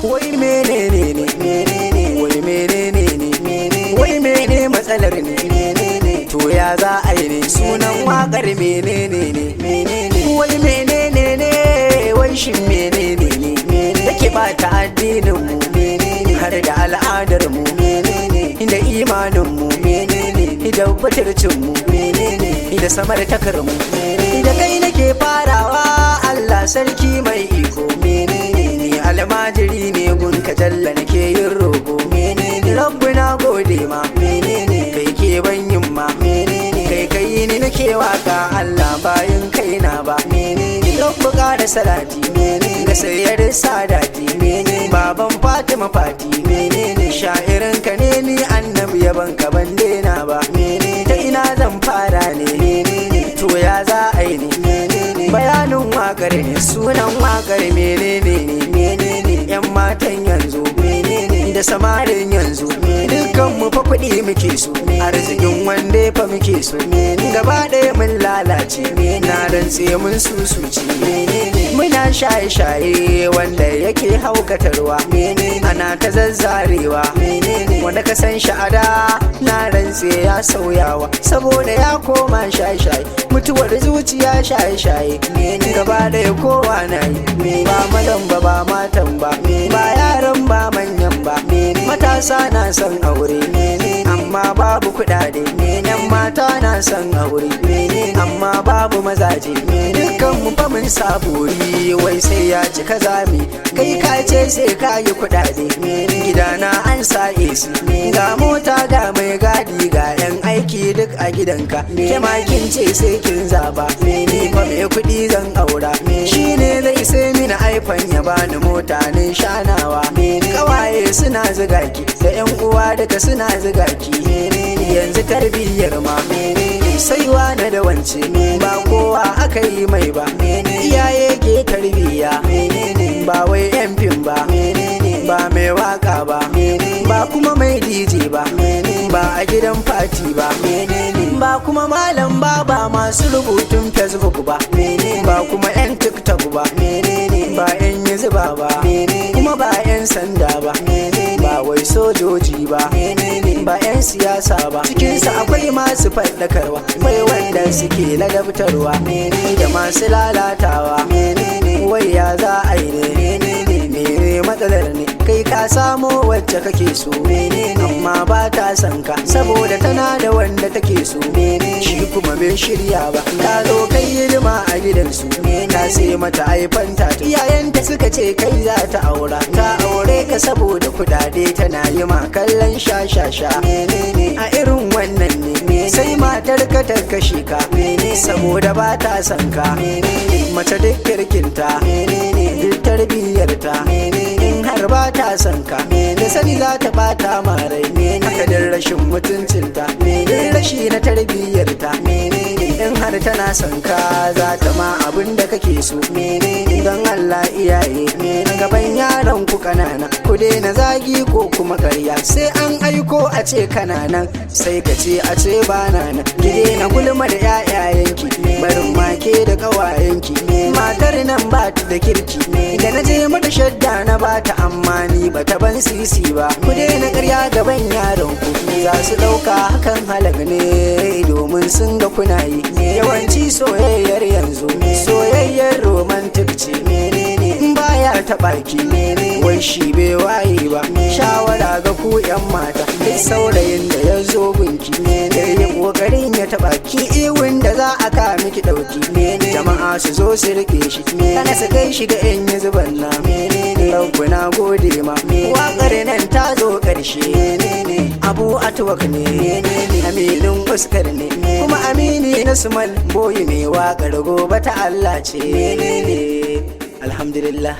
Wai menene ne, wai menene ne, wai mene matsalar ne, to ya za a yi ne, sunan wakar menene ne, wai menene ne, wai shin menene ne, yake bata addinin mu, har da al'adar mu, da imanin mu, da batircin mu, da samartakar mu, da kai nake farawa, Allah sarki mai iko, almajiri ne gunka jalla nake yin roƙo, rabbi na gode ma, kai ke ban yin ma, kai kai ni nake waka Allah bayan kaina ba, rabbi ƙara salati ga sayyar sadati, baban Fatima Fati, sha'irin ka ne ni annabi yaban ka ban daina ba, ta ina zan fara ne, to ya za a yi ne, bayanin wakar ne, sunan wakar menene ne, yan matan yanzu da samarin yanzu dukkan mu fa kuɗi muke so, arzikin wanda fa muke so, gaba ɗaya mun lalace, na rantse mun susuci, muna shaye-shaye wanda yake haukatarwa, ana ta zazzarewa, wanda ka san sha'ada na rantse ya sauyawa, saboda ya koma shaye-shaye, mutuwar zuciya shaye-shaye, gaba ɗaya kowa na yi, ba madan ba matan ba, ba yaran ba manyan ba, matasa na son aure, amma babu kuɗaɗe, yan mata na son aure, amma babu mazaje, dukkan mu fa mun sabori, wai sai ya cika zami, kai ka ce sai ka yi kuɗaɗe, gidana an sa AC, ga mota ga mai gadi ga yan aiki duk a gidanka, ke ma kin ce sai kin zaba, ni fa mai kuɗi zan aura, shine zai sai mini iPhone ya bani mota nin shanawa, kawaye suna zuga ki da yan uwa daga suna zuga ki, yanzu tarbiyyar ma sai wani da wance, ba kowa aka yi mai ba, iyaye ke tarbiyya, ba wai yan fim ba, ba mai waka ba, ba kuma mai DJ ba, ba a gidan fati ba, ba kuma malam ba masu rubutun Facebook ba, ba kuma yan TikTok ba, ba yan yuzuba ba, kuma ba yan sanda ba, ba wai sojoji ba, ba yan siyasa ba, cikinsu akwai masu faɗakarwa, akwai wanda suke ladabtarwa, da masu lalatawa, wai ya za a yi ne, matsalar ne, kai ka samo wacce kake so, amma ba ta son ka, saboda tana da wanda take so, shi kuma bai shirya ba, ta zo kai hidima a gidansu, ta sai mata haifanta, iyayenta suka ce kai za ta aura, ta aure ka saboda kudade, tana yi ma kallon sha-sha-sha, a irin wannan ne, sai matar ka ta kashe ka, saboda ba ta son ka, mace duk kirkinta, duk tarbiyyarta, in har ba ta son ka, da sani za ta bata marai, haka din rashin mutuncinta, din rashi na tarbiyyarta, in har tana son ka za ta ma abin da kake so, don Allah iyaye, gaban yaran ku kanana, ku daina zagi ko kuma karya, sai an aiko a ce kananan, sai ka ce a ce ba nan, ki daina gulma da yayayenki, barin make da kawayenki, matar nan ba ta da kirki, da na je mata shadda na ba ta, amma ni ba ta ban sisi ba, ku daina karya gaban yaran ku, za su ɗauka hakan halak ne, domin sun ga kuna yi, yawanci soyayyar yanzu, soyayyar romantic ce, baya taɓa ki, wai shi bai waye ba, shawara ga ku yan mata, duk saurayin da ya zo gunki, da ya ƙoƙarin ya taɓa ki, iwin da za a ka miki ɗauki, jama'a su zo su rike shi, kana su kai shi ga yan yi zuban na, rabbi na gode ma, waƙar nan ta zo ƙarshe, abu atwak ne, aminin uskar ne, kuma amini na sumal boyi mai waƙar gobe ta Allah ce, alhamdulillah.